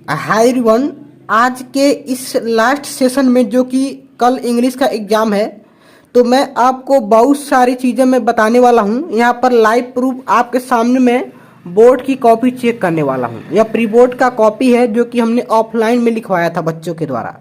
Hi everyone. आज के इस लास्ट सेशन में जो कि कल इंग्लिश का एग्जाम है, तो मैं आपको बहुत सारी चीज़ें मैं बताने वाला हूं। यहाँ पर लाइव प्रूफ आपके सामने में बोर्ड की कॉपी चेक करने वाला हूं। यह प्री बोर्ड का कॉपी है जो कि हमने ऑफलाइन में लिखवाया था बच्चों के द्वारा।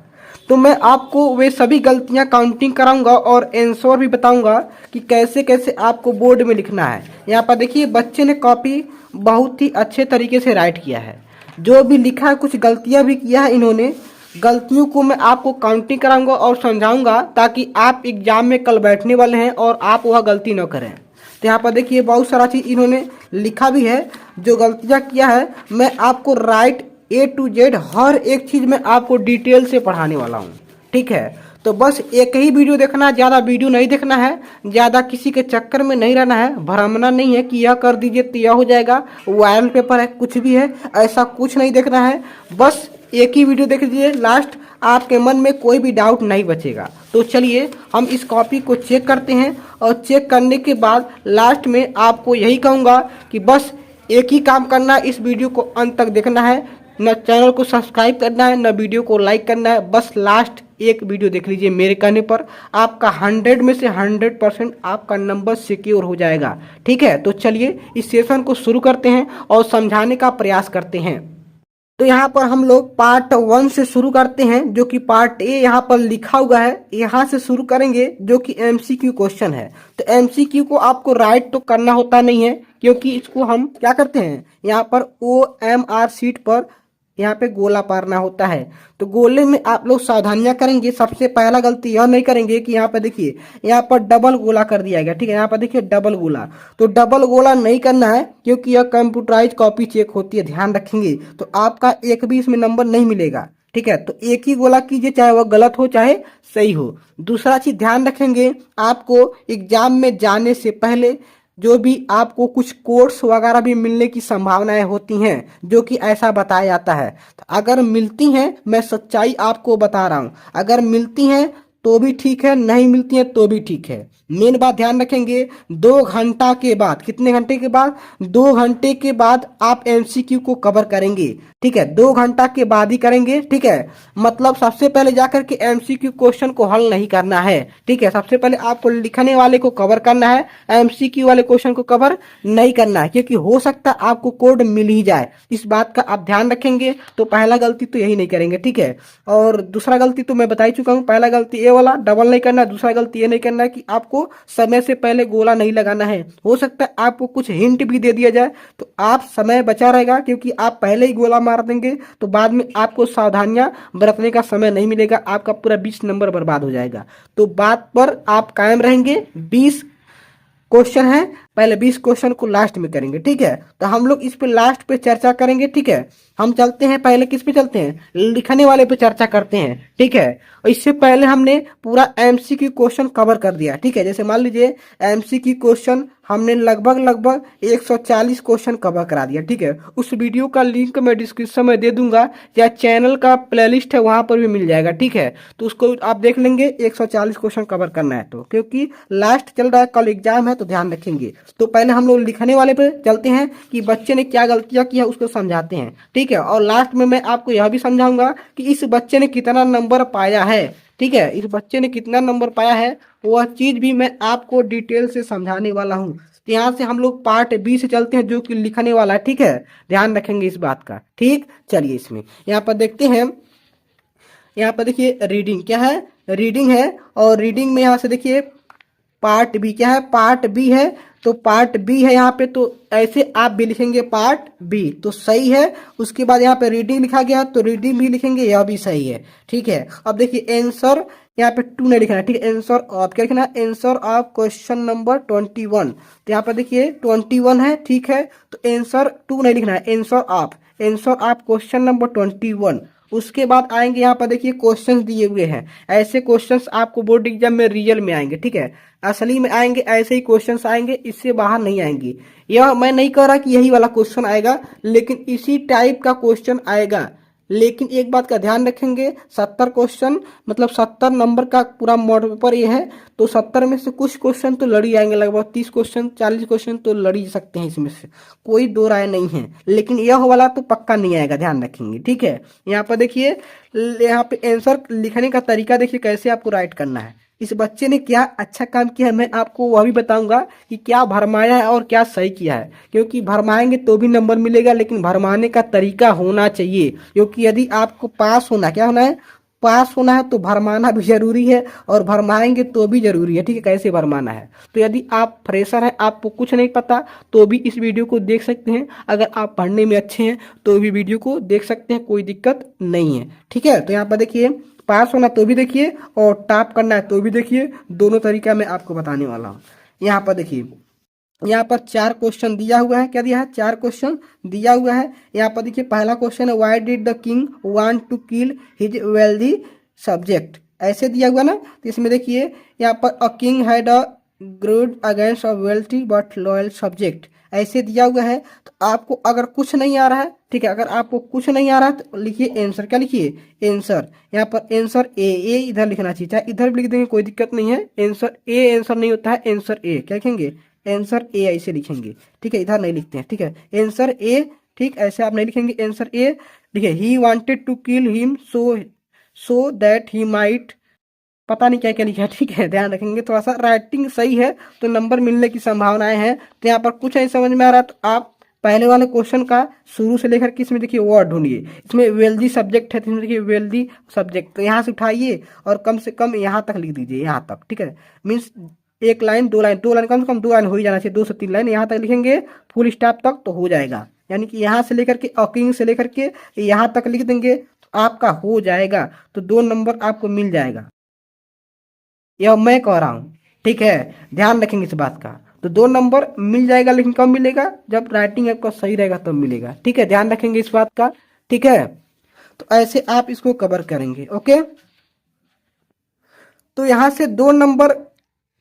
तो मैं आपको वे सभी गलतियां काउंटिंग कराऊंगा और आंसर भी बताऊंगा कि कैसे कैसे आपको बोर्ड में लिखना है। यहाँ पर देखिए बच्चे ने कॉपी बहुत ही अच्छे तरीके से राइट किया है। जो भी लिखा है, कुछ गलतियां भी किया है इन्होंने। गलतियों को मैं आपको काउंटिंग कराऊंगा और समझाऊंगा ताकि आप एग्जाम में कल बैठने वाले हैं और आप वह गलती न करें। तो यहाँ पर देखिए बहुत सारा चीज़ इन्होंने लिखा भी है। जो गलतियां किया है मैं आपको राइट A to Z हर एक चीज़ में आपको डिटेल से पढ़ाने वाला हूँ। ठीक है, तो बस एक ही वीडियो देखना है, ज़्यादा वीडियो नहीं देखना है, ज़्यादा किसी के चक्कर में नहीं रहना है, भ्रमना नहीं है कि यह कर दीजिए तो यह हो जाएगा, वायरल पेपर है, कुछ भी है, ऐसा कुछ नहीं देखना है। बस एक ही वीडियो देख लीजिए लास्ट, आपके मन में कोई भी डाउट नहीं बचेगा। तो चलिए हम इस कॉपी को चेक करते हैं और चेक करने के बाद लास्ट में आपको यही कहूँगा कि बस एक ही काम करना है, इस वीडियो को अंत तक देखना है, न चैनल को सब्सक्राइब करना है, न वीडियो को लाइक करना है। बस लास्ट एक वीडियो देख लीजिए मेरे कहने पर, आपका 100 में से 100% आपका नंबर सिक्योर हो जाएगा। ठीक है, तो चलिए इस सेशन को शुरू करते हैं और समझाने का प्रयास करते हैं। तो यहाँ पर हम लोग पार्ट 1 से शुरू करते हैं, जो कि पार्ट ए यहाँ पर लिखा हुआ है। यहाँ से शुरू करेंगे जो कि MCQ क्वेश्चन है। तो MCQ को आपको राइट तो करना होता नहीं है, क्योंकि इसको हम क्या करते हैं, यहाँ पर OMR शीट पर यहाँ पे गोला पारना होता है। तो गोले में आप लोग सावधानियां करेंगे। सबसे पहला गलती यह नहीं करेंगे कि यहाँ पर देखिए यहाँ पर डबल गोला कर दिया गया। ठीक है, यहाँ पर देखिए डबल गोला, तो डबल गोला नहीं करना है क्योंकि यह कंप्यूटराइज कॉपी चेक होती है, ध्यान रखेंगे। तो आपका एक भी इसमें नंबर नहीं मिलेगा। ठीक है, तो एक ही गोला कीजिए, चाहे वह गलत हो चाहे सही हो। दूसरा चीज ध्यान रखेंगे, आपको एग्जाम में जाने से पहले जो भी आपको कुछ कोर्स वगैरह भी मिलने की संभावनाएं होती हैं, जो कि ऐसा बताया जाता है। तो अगर मिलती हैं, मैं सच्चाई आपको बता रहा हूं, अगर मिलती हैं तो भी ठीक है, नहीं मिलती हैं तो भी ठीक है। मेन बात ध्यान रखेंगे, 2 घंटा के बाद, कितने घंटे के बाद, 2 घंटे के बाद आप MCQ को कवर करेंगे। ठीक है, 2 घंटा के बाद ही करेंगे। ठीक है, मतलब सबसे पहले जाकर के MCQ क्वेश्चन को हल नहीं करना है। ठीक है, सबसे पहले आपको लिखने वाले को कवर करना है, MCQ वाले क्वेश्चन को कवर नहीं करना है, क्योंकि हो सकता है आपको कोड मिल ही जाए। इस बात का आप ध्यान रखेंगे। तो पहला गलती तो यही नहीं करेंगे। ठीक है, और दूसरा गलती तो मैं बता ही चुका हूँ। पहला गलती ये वाला डबल नहीं करना है, दूसरा गलती ये नहीं करना है कि आपको समय से पहले गोला नहीं लगाना है। हो सकता है आपको कुछ हिंट भी दे दिया जाए तो आप समय बचा रहेगा, क्योंकि आप पहले ही गोला मार देंगे तो बाद में आपको सावधानियां बरतने का समय नहीं मिलेगा, आपका पूरा 20 नंबर बर्बाद हो जाएगा। तो बात पर आप कायम रहेंगे। 20 क्वेश्चन है, पहले 20 क्वेश्चन को लास्ट में करेंगे। ठीक है, तो हम लोग इस पे लास्ट पे चर्चा करेंगे। ठीक है, हम चलते हैं, पहले किस पे चलते हैं, लिखने वाले पे चर्चा करते हैं। ठीक है, और इससे पहले हमने पूरा MCQ क्वेश्चन कवर कर दिया। ठीक है, जैसे मान लीजिए MCQ क्वेश्चन हमने लगभग 140 क्वेश्चन कवर करा दिया। ठीक है, उस वीडियो का लिंक मैं डिस्क्रिप्शन में दे दूंगा, या चैनल का प्लेलिस्ट है वहां पर भी मिल जाएगा। ठीक है, तो उसको आप देख लेंगे। 140 क्वेश्चन कवर करना है तो, क्योंकि लास्ट चल रहा है, कल एग्जाम है, तो ध्यान रखेंगे। तो पहले हम लोग लिखने वाले पे चलते हैं कि बच्चे ने क्या गलतियां की है, उसको समझाते हैं। ठीक है, और लास्ट में मैं आपको यह भी समझाऊंगा कि इस बच्चे ने कितना नंबर पाया है। ठीक है, इस बच्चे ने कितना नंबर पाया है वह चीज भी मैं आपको डिटेल से समझाने वाला हूँ। तो यहाँ से हम लोग पार्ट B से चलते हैं, जो कि लिखने वाला है। ठीक है, ध्यान रखेंगे इस बात का। ठीक, चलिए इसमें यहाँ पर देखते हैं। यहाँ पर देखिए रीडिंग क्या है, रीडिंग है, और रीडिंग में यहाँ से देखिए पार्ट B क्या है, पार्ट B है। तो पार्ट B है यहाँ पे, तो ऐसे आप भी लिखेंगे पार्ट B, तो सही है। उसके बाद यहाँ पे रीडिंग लिखा गया, तो रीडिंग भी लिखेंगे, यह भी सही है। ठीक है, अब देखिए आंसर यहाँ पे 2 नहीं लिखना है। ठीक है, आंसर ऑफ क्या लिखना है, आंसर ऑफ क्वेश्चन नंबर 21। तो यहाँ पर देखिए 21 है। ठीक है, तो आंसर 2 नहीं लिखना है, आंसर ऑफ क्वेश्चन नंबर 21। उसके बाद आएंगे यहाँ पर देखिए क्वेश्चंस दिए हुए हैं। ऐसे क्वेश्चंस आपको बोर्ड एग्जाम में रियल में आएंगे। ठीक है, असली में आएंगे, ऐसे ही क्वेश्चंस आएंगे, इससे बाहर नहीं आएंगे। यह मैं नहीं कह रहा कि यही वाला क्वेश्चन आएगा, लेकिन इसी टाइप का क्वेश्चन आएगा। लेकिन एक बात का ध्यान रखेंगे, 70 क्वेश्चन मतलब 70 नंबर का पूरा मॉडल पेपर ये है, तो 70 में से कुछ क्वेश्चन तो लड़ ही आएंगे, लगभग 30 क्वेश्चन 40 क्वेश्चन तो लड़ ही सकते हैं, इसमें से कोई दो राय नहीं है। लेकिन यह वाला तो पक्का नहीं आएगा, ध्यान रखेंगे, ठीक है। यहाँ पर देखिए, यहाँ पे आंसर लिखने का तरीका देखिए कैसे आपको राइट करना है। इस बच्चे ने क्या अच्छा काम किया है, मैं आपको वह भी बताऊंगा कि क्या भरमाया है और क्या सही किया है, क्योंकि भरमाएंगे तो भी नंबर मिलेगा, लेकिन भरमाने का तरीका होना चाहिए। क्योंकि यदि आपको पास होना, क्या होना है, पास होना है, तो भरमाना भी जरूरी है और भरमाएंगे तो भी जरूरी है, ठीक है, कैसे भरमाना है। तो यदि आप फ्रेशर हैं, आपको कुछ नहीं पता, तो भी इस वीडियो को देख सकते हैं। अगर आप पढ़ने में अच्छे हैं तो भी वीडियो को देख सकते हैं, कोई दिक्कत नहीं है, ठीक है। तो यहाँ पर देखिए, पास होना तो भी देखिए और टॉप करना है तो भी देखिए, दोनों तरीका मैं आपको बताने वाला हूँ। यहाँ पर देखिए, यहाँ पर 4 क्वेश्चन दिया हुआ है, क्या दिया है, 4 क्वेश्चन दिया हुआ है। यहाँ पर देखिए, पहला क्वेश्चन है, why did the king want to kill his wealthy subject, ऐसे दिया हुआ ना। तो इसमें देखिए, यहाँ पर a king had a grudge against a wealthy but loyal subject, ऐसे दिया हुआ है। तो आपको अगर कुछ नहीं आ रहा है, ठीक है, अगर आपको कुछ नहीं आ रहा है तो लिखिए आंसर, क्या लिखिए, आंसर। यहाँ पर आंसर ए इधर लिखना चाहिए, चाहे इधर भी लिख देंगे कोई दिक्कत नहीं है। आंसर ए आंसर नहीं होता है, आंसर ए, क्या लिखेंगे, आंसर ए ऐसे लिखेंगे, ठीक है, इधर नहीं लिखते हैं, ठीक है, आंसर ए, ठीक, ऐसे आप नहीं लिखेंगे, आंसर ए लिखिए। He wanted to kill him so that he might, पता नहीं क्या क्या लिखा है, ठीक है, ध्यान रखेंगे। थोड़ा सा राइटिंग सही है तो नंबर मिलने की संभावनाएं हैं। तो यहाँ पर कुछ नहीं समझ में आ रहा तो आप पहले वाले क्वेश्चन का शुरू से लेकर के इसमें देखिए वर्ड ढूंढिए। इसमें वेल्दी सब्जेक्ट है तो इसमें देखिए वेल्दी सब्जेक्ट, तो यहाँ से उठाइए और कम से कम यहाँ तक लिख दीजिए, यहाँ तक, ठीक है। मीन्स एक लाइन, दो लाइन कम से कम 2 लाइन हो ही जाना चाहिए, 2 से 3 लाइन यहाँ तक लिखेंगे, फुल स्टॉप तक तो हो जाएगा। यानी कि यहाँ से लेकर के अकिंग से लेकर के यहाँ तक लिख देंगे तो आपका हो जाएगा, तो 2 नंबर आपको मिल जाएगा, यह मैं कह रहा हूँ, ठीक है, ध्यान रखेंगे इस बात का। तो 2 नंबर मिल जाएगा, लेकिन कब मिलेगा, जब राइटिंग आपका सही रहेगा तब मिलेगा, ठीक है, ध्यान रखेंगे इस बात का, ठीक है। तो ऐसे आप इसको कवर करेंगे, ओके। तो यहाँ से 2 नंबर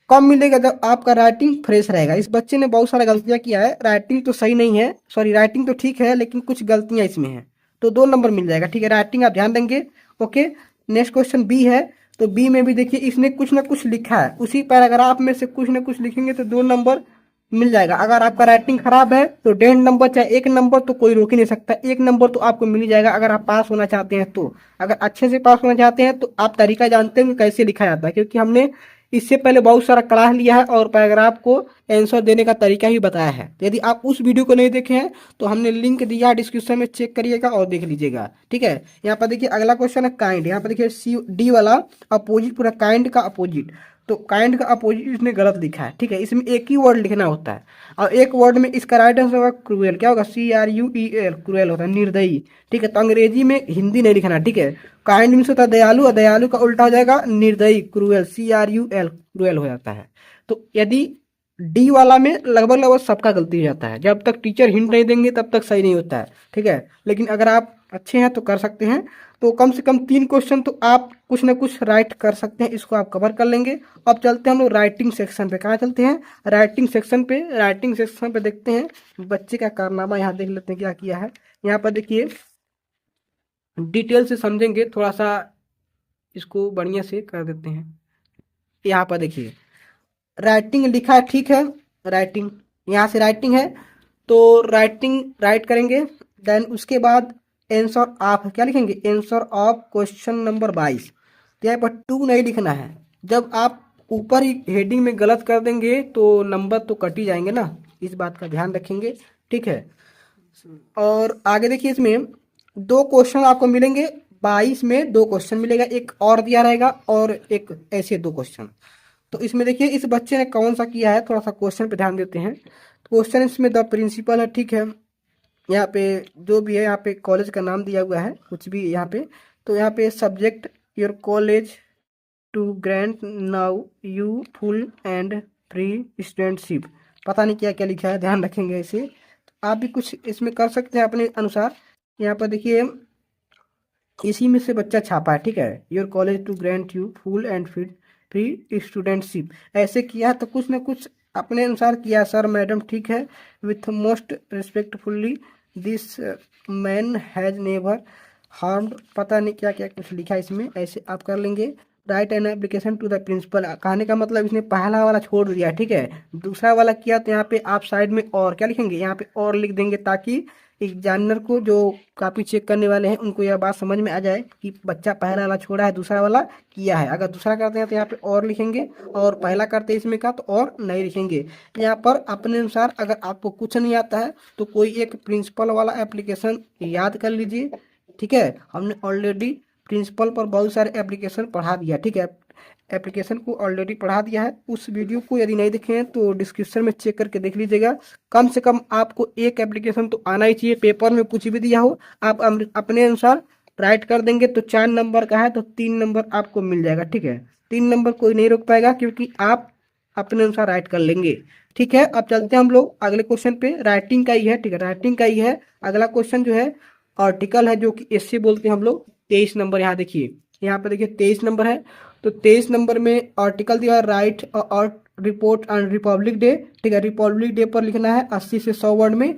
कब मिलेगा, जब आपका राइटिंग फ्रेश रहेगा। इस बच्चे ने बहुत सारा गलतियां किया है, राइटिंग तो सही नहीं है, सॉरी, राइटिंग तो ठीक है लेकिन कुछ गलतियां इसमें हैं, तो 2 नंबर मिल जाएगा, ठीक है, राइटिंग आप ध्यान देंगे, ओके। नेक्स्ट क्वेश्चन बी है, तो बी में भी देखिए, इसने कुछ ना कुछ लिखा है, उसी पैराग्राफ में से कुछ ना कुछ लिखेंगे तो 2 नंबर मिल जाएगा। अगर आपका राइटिंग खराब है तो 1.5 नंबर चाहे 1 नंबर तो कोई रोक ही नहीं सकता, 1 नंबर तो आपको मिल ही जाएगा अगर आप पास होना चाहते हैं। तो अगर अच्छे से पास होना चाहते हैं तो आप तरीका जानते हैं कि कैसे लिखा जाता है, क्योंकि हमने इससे पहले बहुत सारा क्लास लिया है और पैराग्राफ को आंसर देने का तरीका भी बताया है। तो यदि आप उस वीडियो को नहीं देखे हैं तो हमने लिंक दिया है डिस्क्रिप्शन में, चेक करिएगा और देख लीजिएगा, ठीक है। यहाँ पर देखिए, अगला क्वेश्चन है काइंड, यहाँ पर देखिए सी डी वाला अपोजिट पूरा काइंड का अपोजिट, तो काइंड का अपोजिट इसने गलत लिखा है, ठीक है। इसमें एक ही वर्ड लिखना होता है और एक वर्ड में इसका राइट आंसर होगा क्रूएल, क्या होगा, CRUEL, क्रूएल होता है, निर्दयी, ठीक है। तो अंग्रेजी में हिंदी नहीं लिखना, ठीक है। काइंड मीन्स होता है दयालु और दयालु का उल्टा हो जाएगा निर्दयी, क्रूएल, CRUL, क्रूएल हो जाता है। तो यदि डी वाला में लगभग लगभग सबका गलती हो जाता है, जब तक टीचर हिंट नहीं देंगे तब तक सही नहीं होता है, ठीक है। लेकिन अगर आप अच्छे हैं तो कर सकते हैं, तो कम से कम 3 क्वेश्चन तो आप कुछ ना कुछ राइट कर सकते हैं, इसको आप कवर कर लेंगे। अब चलते हैं हम लोग राइटिंग सेक्शन पे, कहाँ चलते हैं, राइटिंग सेक्शन पे। राइटिंग सेक्शन पे देखते हैं बच्चे का कारनामा, यहाँ देख लेते हैं क्या किया है। यहाँ पर देखिए, डिटेल से समझेंगे, थोड़ा सा इसको बढ़िया से कर देते हैं। यहाँ पर देखिए, राइटिंग लिखा है, ठीक है, राइटिंग, यहाँ से राइटिंग है तो राइटिंग राइट करेंगे। देन उसके बाद आंसर ऑफ, क्या लिखेंगे, आंसर ऑफ क्वेश्चन नंबर 22। तो यहाँ पर 2 नहीं लिखना है, जब आप ऊपर ही हेडिंग में गलत कर देंगे तो नंबर तो कट ही जाएंगे ना, इस बात का ध्यान रखेंगे, ठीक है। और आगे देखिए, इसमें 2 क्वेश्चन आपको मिलेंगे, 22 में 2 क्वेश्चन मिलेगा, एक और दिया रहेगा और एक ऐसे 2 क्वेश्चन। तो इसमें देखिए इस बच्चे ने कौन सा किया है, थोड़ा सा क्वेश्चन पे ध्यान देते हैं। क्वेश्चन इसमें द प्रिंसिपल है, ठीक है, यहाँ पे जो भी है, यहाँ पे कॉलेज का नाम दिया हुआ है, कुछ भी यहाँ पे। तो यहाँ पे subject your college to grant now you full and free studentship, पता नहीं क्या क्या लिखा है, ध्यान रखेंगे ऐसे। तो आप भी कुछ इसमें कर सकते हैं अपने अनुसार। यहाँ पर देखिए, इसी में से बच्चा छापा है, ठीक है, your college to grant you full and free studentship, ऐसे किया तो कुछ ना कुछ अपने अनुसार किया, सर मैडम, ठीक है, with most respectfully this man has never harm पता नहीं क्या क्या कुछ लिखा है इसमें, ऐसे आप कर लेंगे। Write an application to the principal, कहने का मतलब इसने पहला वाला छोड़ दिया, ठीक है। दूसरा वाला किया तो यहाँ पे आप साइड में और क्या लिखेंगे, यहाँ पे और लिख देंगे, ताकि एग्जामिनर को जो कॉपी चेक करने वाले हैं उनको यह बात समझ में आ जाए कि बच्चा पहला वाला छोड़ा है, दूसरा वाला किया है। अगर दूसरा करते हैं तो यहाँ पे और लिखेंगे, और पहला करते हैं इसमें का तो और नहीं लिखेंगे। यहाँ पर अपने अनुसार अगर आपको कुछ नहीं आता है तो कोई एक प्रिंसिपल वाला एप्लीकेशन याद कर लीजिए, ठीक है। हमने ऑलरेडी प्रिंसिपल पर बहुत सारे एप्लीकेशन पढ़ा दिया, ठीक है। एप्लीकेशन को ऑलरेडी पढ़ा दिया है। उस वीडियो को यदि नहीं देखे हैं तो डिस्क्रिप्शन में चेक करके देख लीजिएगा। कम से कम आपको एक एप्लीकेशन तो आना ही चाहिए, पेपर में कुछ भी दिया हो आप अपने अनुसार राइट कर देंगे तो 4 नंबर का है तो 3 नंबर आपको मिल जाएगा, ठीक है। 3 नंबर कोई नहीं रोक पाएगा क्योंकि आप अपने अनुसार राइट कर लेंगे, ठीक है। अब चलते हैं हम लोग अगले क्वेश्चन पे, राइटिंग का ही है, ठीक है, राइटिंग का ही है। अगला क्वेश्चन जो है आर्टिकल है, जो कि एसे बोलते हैं हम लोग। 23 नंबर यहाँ देखिए, यहाँ पे देखिए 23 नंबर है। तो 23 नंबर में आर्टिकल दिया राइट और रिपोर्ट ऑन रिपब्लिक डे, ठीक है। रिपब्लिक डे पर लिखना है 80 से 100 वर्ड में।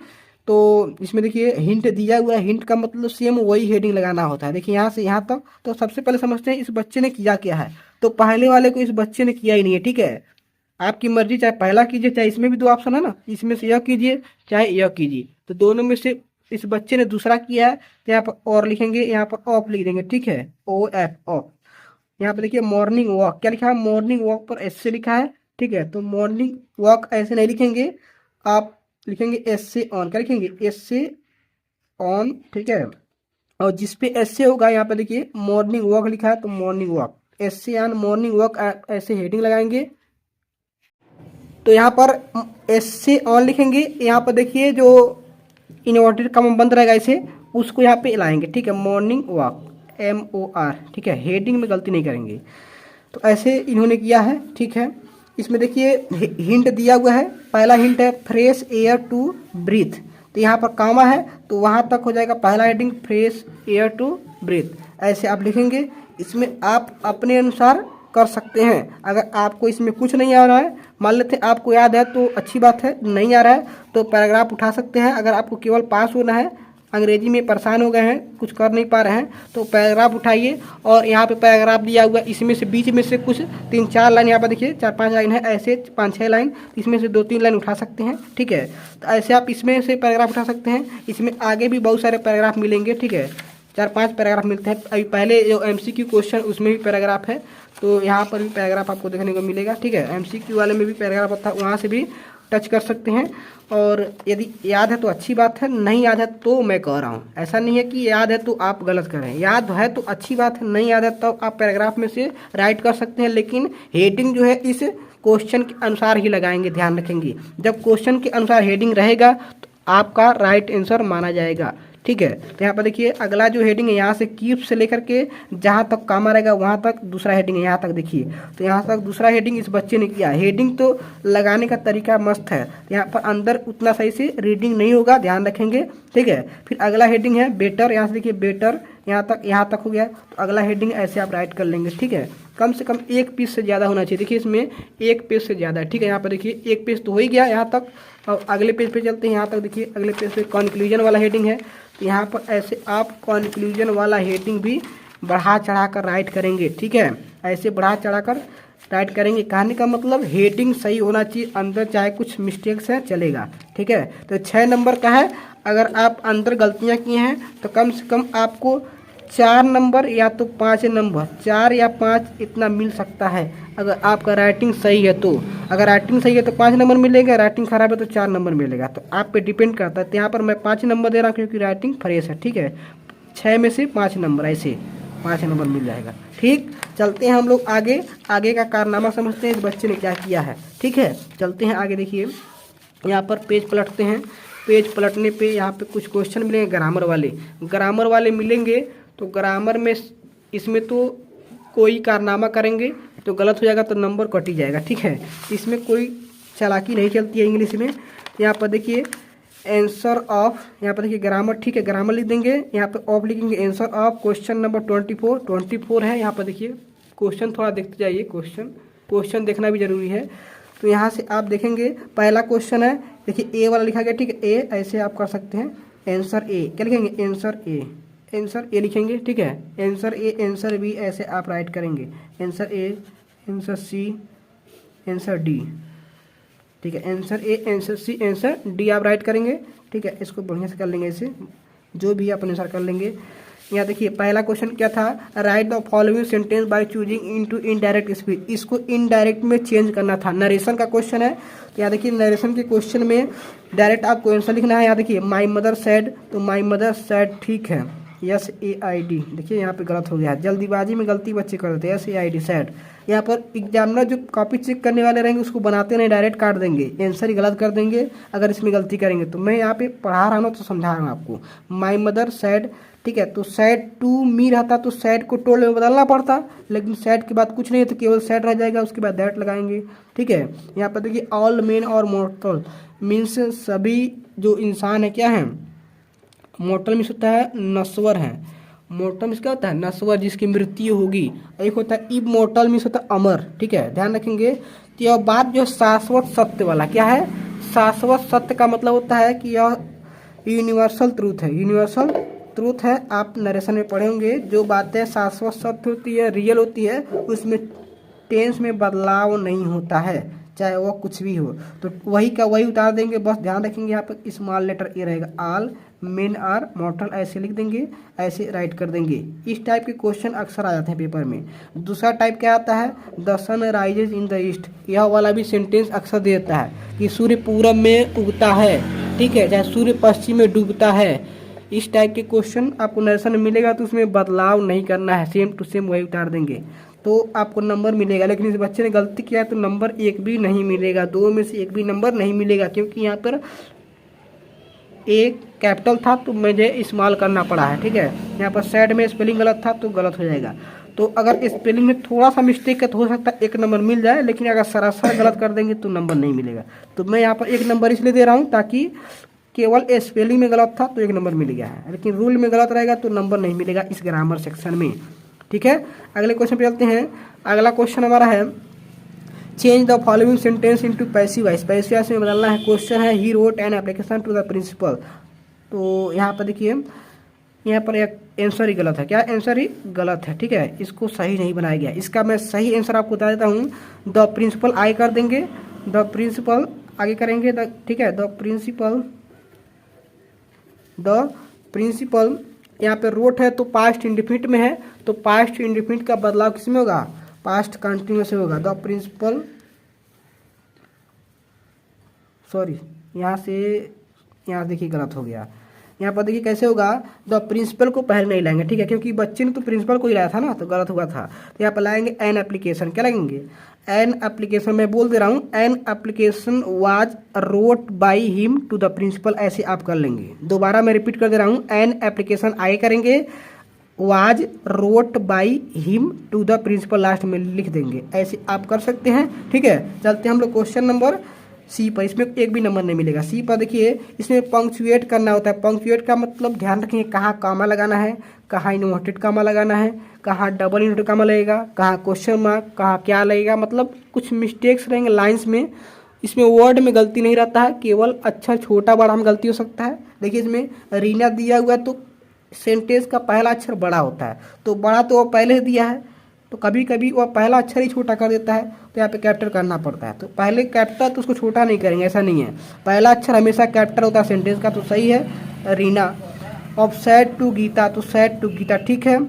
तो इसमें देखिए हिंट दिया हुआ है, हिंट का मतलब सेम वही हेडिंग लगाना होता है। देखिए यहाँ से यहाँ तक। तो सबसे पहले समझते हैं इस बच्चे ने किया क्या है। तो पहले वाले को इस बच्चे ने किया ही नहीं है, ठीक है। आपकी मर्जी, चाहे पहला कीजिए, चाहे इसमें भी 2 ऑप्शन है ना, इसमें से यह कीजिए चाहे यह कीजिए। तो दोनों में से इस बच्चे ने दूसरा किया है तो यहाँ पर और लिखेंगे, यहाँ पर ऑफ लिख देंगे, ठीक है, OF ऑफ। यहाँ पे देखिए मॉर्निंग वॉक, क्या लिखा है, मॉर्निंग वॉक पर एस से लिखा है, ठीक है। तो मॉर्निंग वॉक ऐसे नहीं लिखेंगे, आप लिखेंगे एस से ऑन, क्या लिखेंगे, एस से ऑन, ठीक है। और जिस पे एस से होगा यहाँ पे देखिए मॉर्निंग वॉक लिखा है तो मॉर्निंग वॉक, एस से ऑन मॉर्निंग वॉक ऐसे हेडिंग लगाएंगे। तो यहाँ पर एस से ऑन लिखेंगे, यहाँ पर देखिए जो इन्वर्टेड कॉमा बंद रहेगा इसे, उसको यहाँ पे लाएंगे, ठीक है, मॉर्निंग वॉक MOR, ठीक है। हेडिंग में गलती नहीं करेंगे। तो ऐसे इन्होंने किया है, ठीक है। इसमें देखिए हिंट दिया हुआ है, पहला हिंट है फ्रेश एयर टू ब्रीथ, तो यहाँ पर कामा है तो वहाँ तक हो जाएगा पहला heading, fresh air to breathe, ऐसे आप लिखेंगे। इसमें आप अपने अनुसार कर सकते हैं। अगर आपको इसमें कुछ नहीं आ रहा है, मान लेते हैं आपको याद है तो अच्छी बात है, नहीं आ रहा है तो पैराग्राफ उठा सकते हैं। अगर आपको केवल पास होना है, अंग्रेजी में परेशान हो गए हैं, कुछ कर नहीं पा रहे हैं, तो पैराग्राफ उठाइए। और यहाँ पे पैराग्राफ दिया हुआ, इसमें से बीच में से कुछ 3-4 लाइन, यहाँ पर देखिए 4-5 लाइन है, ऐसे 5-6 लाइन, इसमें से 2-3 लाइन उठा सकते हैं, ठीक है। तो ऐसे आप इसमें से पैराग्राफ उठा सकते हैं। इसमें आगे भी बहुत सारे पैराग्राफ मिलेंगे, ठीक है, 4-5 पैराग्राफ मिलते हैं। अभी पहले जो MCQ क्वेश्चन उसमें भी पैराग्राफ है, तो यहाँ पर भी पैराग्राफ आपको देखने को मिलेगा, ठीक है। MCQ वाले में भी पैराग्राफ होता है, वहाँ से भी टच कर सकते हैं। और यदि याद है तो अच्छी बात है, नहीं याद है तो मैं कह रहा हूँ, ऐसा नहीं है कि याद है तो आप गलत करें, याद है तो अच्छी बात है, नहीं याद है तो आप पैराग्राफ में से राइट कर सकते हैं। लेकिन हेडिंग जो है इस क्वेश्चन के अनुसार ही लगाएंगे, ध्यान रखेंगे। जब क्वेश्चन के अनुसार हेडिंग रहेगा तो आपका राइट आंसर माना जाएगा, ठीक है। तो यहाँ पर देखिए अगला जो हेडिंग है, यहाँ से कीप से लेकर के जहाँ तक कामा रहेगा वहाँ तक दूसरा हेडिंग है, यहाँ तक देखिए। तो यहाँ तक दूसरा हेडिंग इस बच्चे ने किया। हेडिंग तो लगाने का तरीका मस्त है, यहाँ पर अंदर उतना सही से रीडिंग नहीं होगा, ध्यान रखेंगे, ठीक है। फिर अगला हेडिंग है बेटर, यहाँ से देखिए बेटर, यहाँ तक हो गया। तो अगला हेडिंग ऐसे आप राइट कर लेंगे, ठीक है। कम से कम 1 पेज से ज़्यादा होना चाहिए, देखिए इसमें 1 पेज से ज़्यादा है, ठीक है। यहाँ पर देखिए 1 पेज तो हो ही गया यहाँ तक। और अगले पेज पे चलते हैं, यहाँ तक देखिए अगले पेज पे कंक्लूजन वाला हेडिंग है। यहाँ पर ऐसे आप कंक्लूजन वाला हेडिंग भी बढ़ा चढ़ा कर राइट करेंगे, ठीक है, ऐसे बढ़ा चढ़ा कर राइट करेंगे। कहने का मतलब हेडिंग सही होना चाहिए, अंदर चाहे कुछ मिस्टेक्स है चलेगा, ठीक है। तो 6 नंबर का है। अगर आप अंदर गलतियाँ किए हैं तो कम से कम आपको 4 नंबर या तो 5 नंबर, 4 या 5 इतना मिल सकता है, अगर आपका राइटिंग सही है तो। अगर राइटिंग सही है तो 5 नंबर मिलेगा, राइटिंग खराब है तो 4 नंबर मिलेगा। तो आप पे डिपेंड करता है। तो यहाँ पर मैं 5 नंबर दे रहा हूँ क्योंकि राइटिंग फ्रेश है, ठीक है। 6 में से 5 नंबर, ऐसे 5 नंबर मिल जाएगा, ठीक। चलते हैं हम लोग आगे, आगे का कारनामा समझते हैं इस बच्चे ने क्या किया है, ठीक है। चलते हैं आगे, देखिए यहाँ पर पेज पलटते हैं। पेज पलटने पे यहाँ पे कुछ क्वेश्चन मिलेंगे ग्रामर वाले मिलेंगे। तो ग्रामर में इसमें तो कोई कारनामा करेंगे तो गलत हो जाएगा तो नंबर कट ही जाएगा, ठीक है। इसमें कोई चालाकी नहीं चलती है इंग्लिश में। यहाँ पर देखिए आंसर ऑफ, यहाँ पर देखिए ग्रामर, ठीक है, ग्रामर लिख देंगे। यहाँ पर ऑफ लिखेंगे आंसर ऑफ क्वेश्चन नंबर 24 है। यहाँ पर देखिए क्वेश्चन थोड़ा देखते जाइए, क्वेश्चन देखना भी जरूरी है। तो यहाँ से आप देखेंगे पहला क्वेश्चन है, देखिए ए वाला लिखा गया, ठीक है, ए ऐसे आप कर सकते हैं। आंसर ए, क्या लिखेंगे, आंसर ए, आंसर ए लिखेंगे, ठीक है। आंसर ए, आंसर बी ऐसे आप राइट करेंगे। Answer A, answer C, answer D, ठीक है। Answer A, answer C, answer D आप राइट करेंगे, ठीक है। इसको बढ़िया से कर लेंगे, ऐसे जो भी आप अनुसार कर लेंगे। यहाँ देखिए पहला क्वेश्चन क्या था, right the following sentence by choosing into indirect speech. इसको इनडायरेक्ट में चेंज करना था, नरेशन का क्वेश्चन है। तो यहाँ देखिए नरेशन के क्वेश्चन में डायरेक्ट आपको आंसर लिखना है। यहाँ देखिए माई मदर सैड, तो माई मदर सैड ठीक है, यस ए आई डी। देखिए यहाँ पे गलत हो गया, जल्दीबाजी में गलती बच्चे कर देते हैं, yes A I D sad. यहाँ पर एग्जामिनर जो कॉपी चेक करने वाले रहेंगे उसको बनाते नहीं, डायरेक्ट काट देंगे, आंसर ही गलत कर देंगे अगर इसमें गलती करेंगे। तो मैं यहाँ पे पढ़ा रहा हूँ तो समझा रहा हूँ आपको। माई मदर सैड, ठीक है। तो सैड टू मी रहता तो सैड को टोल्ड में बदलना पड़ता, लेकिन सैड के बाद कुछ नहीं है तो केवल सैड रह जाएगा, उसके बाद दैट लगाएंगे, ठीक है। यहाँ पर देखिए ऑल मेन और मोर्टल मीन्स सभी जो इंसान है क्या है, मोर्टल मीन्स होता है नश्वर है, मोर्टल मीन्स क्या होता है नश्वर, जिसकी मृत्यु होगी। एक होता है इमोर्टल मीन्स होता है अमर, ठीक है, ध्यान रखेंगे। तो यह बात जो शाश्वत सत्य वाला क्या है, शाश्वत सत्य का मतलब होता है कि यह यूनिवर्सल ट्रूथ है, यूनिवर्सल ट्रूथ है। आप नरेशन में पढ़े होंगे, जो बातें शाश्वत सत्य होती है, रियल होती है, उसमें टेंस में बदलाव नहीं होता है, चाहे वो कुछ भी हो। तो वही का वही उतार देंगे, बस ध्यान रखेंगे यहाँ पर स्मॉल लेटर ए रहेगा, ऑल मेन आर मॉर्टल ऐसे लिख देंगे, ऐसे राइट कर देंगे। इस टाइप के क्वेश्चन अक्सर आ जाते हैं पेपर में। दूसरा टाइप क्या आता है, the sun rises in the east. यह वाला भी सेंटेंस अक्सर देता है कि सूर्य पूरब में उगता है, ठीक है, चाहे सूर्य पश्चिम में डूबता है। इस टाइप के क्वेश्चन आपको नरेशन में मिलेगा तो उसमें बदलाव नहीं करना है, सेम टू सेम वही उतार देंगे तो आपको नंबर मिलेगा। लेकिन इस बच्चे ने गलती किया तो नंबर एक भी नहीं मिलेगा, दो में से एक भी नंबर नहीं मिलेगा, क्योंकि यहाँ पर एक कैपिटल था तो मुझे स्मॉल करना पड़ा है, ठीक है। यहाँ पर सैड में स्पेलिंग गलत था तो गलत हो जाएगा। तो अगर स्पेलिंग में थोड़ा सा मिस्टेक है तो हो सकता है एक नंबर मिल जाए, लेकिन अगर सरासर गलत कर देंगे तो नंबर नहीं मिलेगा। तो मैं यहाँ पर एक नंबर इसलिए दे रहा हूँ ताकि केवल स्पेलिंग में गलत था तो एक नंबर मिल गया है, लेकिन रूल में गलत रहेगा तो नंबर नहीं मिलेगा इस ग्रामर सेक्शन में, ठीक है। अगले क्वेश्चन पे चलते हैं। अगला क्वेश्चन हमारा है change the following sentence into passive voice. Passive voice में बदलना है। क्वेश्चन है he wrote an application to the principal. तो यहाँ पर देखिए यहाँ पर एक आंसर ही गलत है, क्या आंसर ही गलत है, ठीक है, इसको सही नहीं बनाया गया। इसका मैं सही आंसर आपको बता देता हूँ। द प्रिंसिपल आई कर देंगे, द प्रिंसिपल आगे करेंगे, ठीक है, द प्रिंसिपल यहाँ पे रोट है तो पास्ट इंडिफिनिट में है, तो पास्ट इंडिफिनिट का बदलाव किस में होगा, पास्ट कंटिन्यूस में होगा। द प्रिंसिपल, सॉरी यहाँ देखिए गलत हो गया। यहाँ पर देखिए कैसे होगा, द प्रिंसिपल को पहले नहीं लाएंगे, ठीक है, क्योंकि बच्चे ने तो प्रिंसिपल को ही लाया था ना, तो गलत हुआ था। तो यहाँ पर लाएंगे एन एप्लीकेशन, क्या लगेंगे, एन एप्लीकेशन। मैं बोल दे रहा हूँ an application was wrote by him to the principal, ऐसे आप कर लेंगे। दोबारा मैं रिपीट कर दे रहा हूँ, एन एप्लीकेशन आगे करेंगे, was wrote by him to the principal last में लिख देंगे, ऐसे आप कर सकते हैं, ठीक है। चलते हैं हम लोग क्वेश्चन नंबर सी पर। इसमें एक भी नंबर नहीं मिलेगा। सी पर देखिए इसमें पंक्चुएट करना होता है। पंक्चुएट का मतलब ध्यान रखेंगे कहाँ कामा लगाना है, कहाँ इन्वर्टेड कामा लगाना है, कहाँ डबल इन्वर्टेड कामा लगेगा, कहाँ क्वेश्चन मार्क, कहाँ क्या लगेगा, मतलब कुछ मिस्टेक्स रहेंगे लाइंस में। इसमें वर्ड में गलती नहीं रहता है, केवल अक्षर छोटा बड़ा में गलती हो सकता है। देखिए इसमें रीना दिया हुआ है तो सेंटेंस का पहला अक्षर बड़ा होता है, तो बड़ा तो वो पहले से दिया है, तो कभी कभी वह पहला अक्षर ही छोटा कर देता है, तो यहाँ पे कैपिटल करना पड़ता है। तो पहले कैपिटल तो उसको छोटा नहीं करेंगे, ऐसा नहीं है, पहला अक्षर हमेशा कैपिटल होता है सेंटेंस का। तो सही है रीना। अब सैड टू गीता, तो सैड टू गीता ठीक है।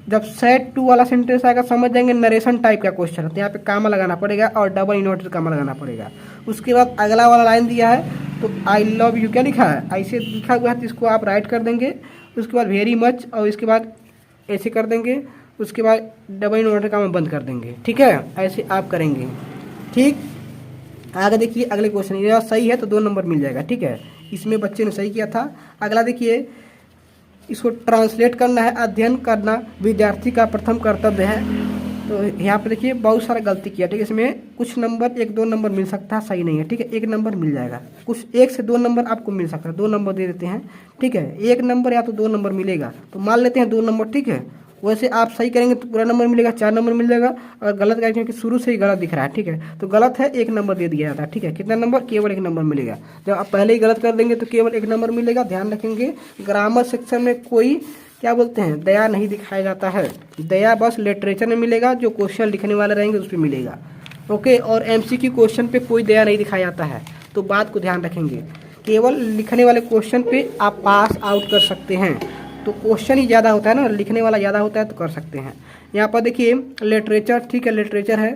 जब सैड टू वाला सेंटेंस आएगा समझ जाएंगे नरेशन टाइप का क्वेश्चन है, तो यहाँ पे कामा लगाना पड़ेगा और डबल इन्वर्टेड कामा लगाना पड़ेगा। उसके बाद अगला वाला लाइन दिया है तो आई लव यू क्या लिखा है, ऐसे लिखा हुआ है तो इसको आप राइट कर देंगे। उसके बाद वेरी मच और इसके बाद ऐसे कर देंगे, उसके बाद डबल इन्वर्टेड कामा बंद कर देंगे, ठीक है, ऐसे आप करेंगे। ठीक, आगे देखिए अगले क्वेश्चन, ये सही है तो 2 नंबर मिल जाएगा, ठीक है, इसमें बच्चे ने सही किया था। अगला देखिए इसको ट्रांसलेट करना है, अध्ययन करना विद्यार्थी का प्रथम कर्तव्य है। तो यहाँ पे देखिए बहुत सारा गलती किया, ठीक है, इसमें कुछ नंबर 1-2 नंबर मिल सकता है, सही नहीं है, ठीक है, 1 नंबर मिल जाएगा। कुछ 1 से 2 नंबर आपको मिल सकता है, 2 नंबर दे देते हैं, ठीक है, 1 नंबर या तो 2 नंबर मिलेगा, तो मान लेते हैं 2 नंबर, ठीक है। वैसे आप सही करेंगे तो पूरा नंबर मिलेगा, 4 नंबर मिल जाएगा। और गलत करेंगे क्योंकि शुरू से ही गलत दिख रहा है, ठीक है, तो गलत है 1 नंबर दे दिया जाता है, ठीक है। कितना नंबर, केवल 1 नंबर मिलेगा। जब आप पहले ही गलत कर देंगे तो केवल 1 नंबर मिलेगा। ध्यान रखेंगे ग्रामर सेक्शन में कोई क्या बोलते हैं, दया नहीं दिखाया जाता है। दया बस लिटरेचर में मिलेगा, जो क्वेश्चन लिखने वाले रहेंगे उस पर मिलेगा। ओके, और एमसीक्यू क्वेश्चन पे कोई दया नहीं दिखाया जाता है, तो बात को ध्यान रखेंगे। केवल लिखने वाले क्वेश्चन पे आप पास आउट कर सकते हैं, तो क्वेश्चन ही ज़्यादा होता है ना, लिखने वाला ज़्यादा होता है तो कर सकते हैं। यहाँ पर देखिए लिटरेचर, ठीक है लिटरेचर है,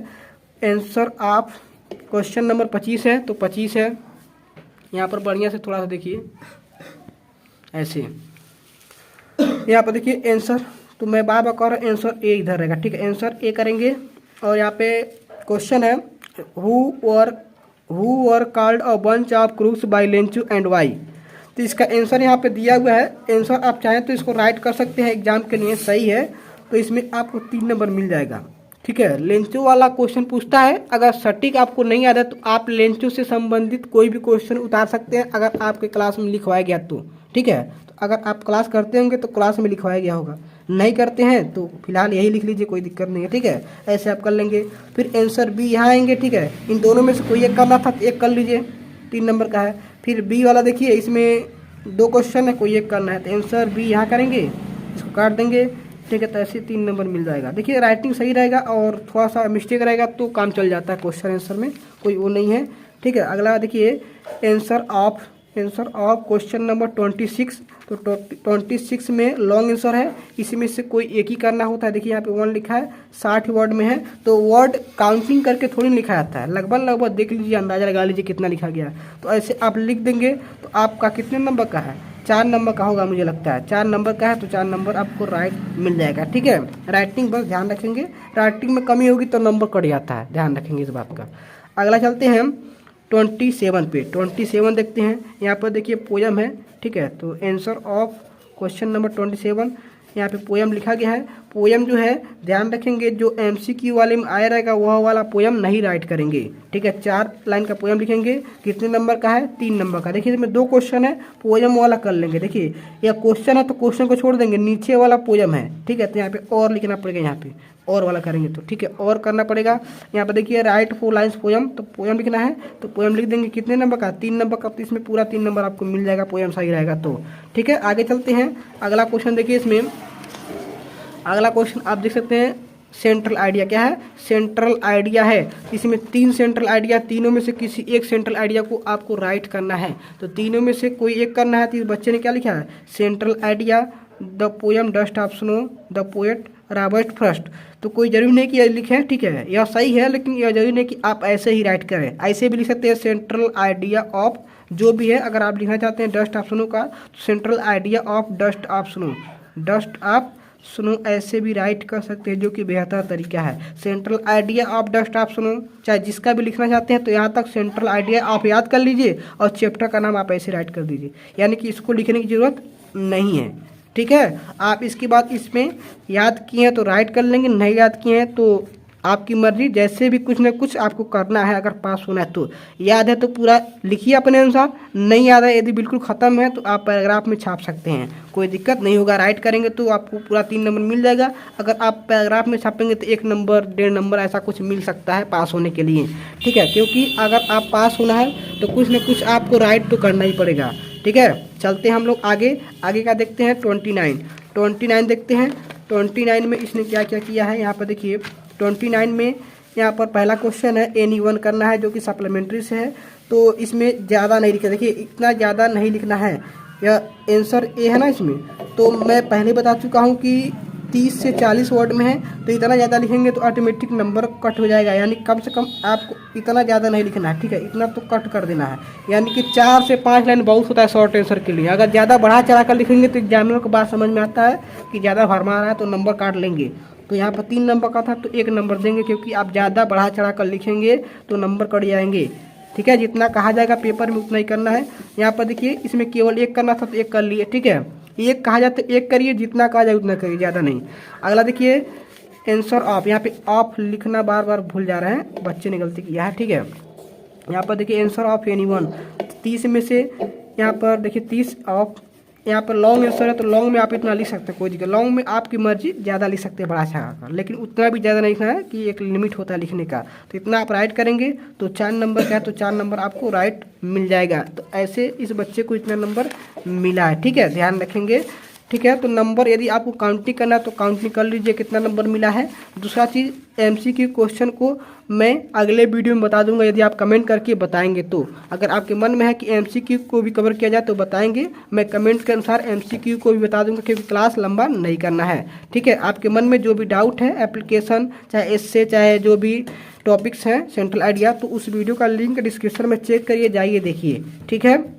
आंसर आप क्वेश्चन नंबर 25 है तो 25 है। यहाँ पर बढ़िया से थोड़ा सा देखिए ऐसे, यहाँ पर देखिए आंसर, तो मैं बार बार कह रहा हूँ आंसर ए इधर रहेगा, ठीक है आंसर ए करेंगे। और यहाँ पे क्वेश्चन है who were called a bunch of crooks by lenchu and why. तो इसका आंसर यहाँ पे दिया हुआ है, आंसर आप चाहें तो इसको राइट कर सकते हैं एग्जाम के लिए, सही है तो इसमें आपको 3 नंबर मिल जाएगा, ठीक है। लेंचू वाला क्वेश्चन पूछता है, अगर सटीक आपको नहीं याद है तो आप लेंचू से संबंधित कोई भी क्वेश्चन उतार सकते हैं अगर आपके क्लास में लिखवाया गया तो, ठीक है। तो अगर आप क्लास करते होंगे तो क्लास में लिखवाया गया होगा, नहीं करते हैं तो फिलहाल यही लिख लीजिए, कोई दिक्कत नहीं है, ठीक है। ऐसे आप कर लेंगे। फिर आंसर बी यहाँ आएंगे, ठीक है, इन दोनों में से कोई एक करना था तो एक कर लीजिए, 3 नंबर का है। फिर बी वाला देखिए, इसमें 2 क्वेश्चन है, कोई एक करना है तो आंसर बी यहाँ करेंगे, इसको काट देंगे, ठीक है। तो ऐसे 3 नंबर मिल जाएगा। देखिए राइटिंग सही रहेगा और थोड़ा सा मिस्टेक रहेगा तो काम चल जाता है क्वेश्चन आंसर में, कोई वो नहीं है, ठीक है। अगला देखिए आंसर ऑफ क्वेश्चन नंबर 26, तो 26 में लॉन्ग आंसर है, इसमें से कोई एक ही करना होता है। देखिए यहाँ पे 1 लिखा है, 60 वर्ड में है, तो वर्ड काउंटिंग करके थोड़ी लिखा जाता है, लगभग देख लीजिए, अंदाजा लगा लीजिए कितना लिखा गया। तो ऐसे आप लिख देंगे तो आपका कितने नंबर का है, 4 नंबर का होगा मुझे लगता है, 4 नंबर का है तो 4 नंबर आपको राइट मिल जाएगा, ठीक है। राइटिंग बस ध्यान रखेंगे, राइटिंग में कमी होगी तो नंबर कट जाता है, ध्यान रखेंगे इस बात का। अगला चलते हैं 27 पे, 27 देखते हैं। यहाँ पर देखिए पोयम है, ठीक है, तो आंसर ऑफ क्वेश्चन नंबर 27 यहाँ पे पोयम लिखा गया है। पोयम जो है ध्यान रखेंगे, जो एमसीक्यू वाले में आया रहेगा वह वाला पोयम नहीं राइट करेंगे, ठीक है। 4 लाइन का पोयम लिखेंगे, कितने नंबर का है, 3 नंबर का। देखिए इसमें 2 क्वेश्चन है, पोयम वाला कर लेंगे। देखिए यह क्वेश्चन है तो क्वेश्चन को छोड़ देंगे, नीचे वाला पोयम है, ठीक है, तो यहाँ पे और लिखना पड़ेगा, यहाँ पे और वाला करेंगे तो, ठीक है, और करना पड़ेगा। यहाँ पर देखिए राइट 4 लाइन्स पोयम, तो पोयम लिखना है तो पोयम लिख देंगे, कितने नंबर का, 3 नंबर का, तो इसमें पूरा 3 नंबर आपको मिल जाएगा, पोयम सही रहेगा तो, ठीक है। आगे चलते हैं, अगला क्वेश्चन देखिए, इसमें अगला क्वेश्चन आप देख सकते हैं, सेंट्रल आइडिया क्या है, सेंट्रल आइडिया है। इसमें 3 सेंट्रल आइडिया, तीनों में से किसी एक सेंट्रल आइडिया को आपको राइट करना है, तो तीनों में से कोई एक करना है। तो इस बच्चे ने क्या लिखा है, central idea the poem dust of snow the poet Robert Frost. तो कोई जरूरी नहीं कि यह लिखे, ठीक है, यह सही है, लेकिन यह जरूरी नहीं कि आप ऐसे ही राइट करें, ऐसे भी लिख सकते हैं सेंट्रल आइडिया ऑफ जो भी है। अगर आप लिखना चाहते हैं डस्ट ऑफ स्नो का, तो central idea of dust of snow, dust of snow ऐसे भी राइट कर सकते हैं, जो कि बेहतर तरीका है। Central idea of dust of snow, चाहे जिसका भी लिखना चाहते हैं, तो यहाँ तक सेंट्रल आइडिया आप याद कर लीजिए और चैप्टर का नाम आप ऐसे राइट कर दीजिए, यानी कि इसको लिखने की ज़रूरत नहीं है, ठीक है। आप इसके बाद इसमें याद किए हैं तो राइट कर लेंगे, नहीं याद किए हैं तो आपकी मर्जी, जैसे भी कुछ ना कुछ आपको करना है। अगर पास होना है तो याद है तो पूरा लिखिए अपने अनुसार, नहीं याद है, यदि बिल्कुल ख़त्म है तो आप पैराग्राफ में छाप सकते हैं, कोई दिक्कत नहीं होगा। राइट करेंगे तो आपको पूरा 3 नंबर मिल जाएगा। अगर आप पैराग्राफ में छापेंगे तो 1 नंबर 1.5 नंबर ऐसा कुछ मिल सकता है पास होने के लिए, ठीक है। क्योंकि अगर आप पास होना है तो कुछ ना कुछ आपको राइट तो करना ही पड़ेगा, ठीक है। चलते हैं हम लोग आगे का देखते हैं 29 देखते हैं। 29 में इसने क्या क्या किया है, यहाँ पर देखिए 29 में यहाँ पर पहला क्वेश्चन है NE1 करना है, जो कि सप्लीमेंट्री से है, तो इसमें ज़्यादा नहीं लिखा, देखिए इतना ज़्यादा नहीं लिखना है, यह आंसर ए है ना इसमें। तो मैं पहले बता चुका हूँ कि 30 से 40 वर्ड में है, तो इतना ज़्यादा लिखेंगे तो ऑटोमेटिक नंबर कट हो जाएगा, यानी कम से कम आपको इतना ज़्यादा नहीं लिखना है, ठीक है, इतना तो कट कर देना है। यानी कि 4 से 5 लाइन बहुत होता है शॉर्ट आंसर के लिए। अगर ज़्यादा बढ़ा चढ़ा कर लिखेंगे तो एग्जामिनर को बात समझ में आता है कि ज़्यादा भरमा रहा है तो नंबर काट लेंगे। तो यहाँ पर 3 नंबर का था तो 1 नंबर देंगे, क्योंकि आप ज़्यादा बढ़ा चढ़ा कर लिखेंगे तो नंबर कट जाएंगे, ठीक है। जितना कहा जाएगा पेपर में उतना ही करना है। यहाँ पर देखिए इसमें केवल 1 करना था तो 1 कर लिए, ठीक है, 1 कहा जाता है 1 करिए, जितना कहा जाए उतना करिए, ज़्यादा नहीं। अगला देखिए आंसर ऑफ, यहाँ पे ऑफ लिखना बार बार भूल जा रहे हैं, बच्चे ने गलती किया है, ठीक है। यहाँ पर देखिए आंसर ऑफ NE1, 30 में से यहाँ पर देखिए 30 ऑफ, यहाँ पर लॉन्ग आंसर है तो लॉन्ग में आप इतना लिख सकते हैं, कोई दिक्कत, लॉन्ग में आपकी मर्जी, ज़्यादा लिख सकते हैं बड़ा छागा कर, लेकिन उतना भी ज़्यादा नहीं लिखना है कि एक लिमिट होता है लिखने का। तो इतना आप राइट करेंगे तो 4 नंबर का है तो 4 नंबर आपको राइट मिल जाएगा। तो ऐसे इस बच्चे को इतना नंबर मिला है, ठीक है, ध्यान रखेंगे। ठीक है। तो नंबर यदि आपको काउंटिंग करना है तो काउंटिंग कर लीजिए कितना नंबर मिला है। दूसरा चीज़ एमसीक्यू क्वेश्चन को मैं अगले वीडियो में बता दूंगा, यदि आप कमेंट करके बताएंगे तो। अगर आपके मन में है कि एमसीक्यू को भी कवर किया जाए तो बताएंगे, मैं कमेंट के अनुसार एमसीक्यू को भी बता दूंगा, क्योंकि क्लास लंबा नहीं करना है। ठीक है, आपके मन में जो भी डाउट है एप्लीकेशन चाहे इससे चाहे जो भी टॉपिक्स हैं सेंट्रल आइडिया, तो उस वीडियो का लिंक डिस्क्रिप्शन में चेक करिए, जाइए देखिए। ठीक है।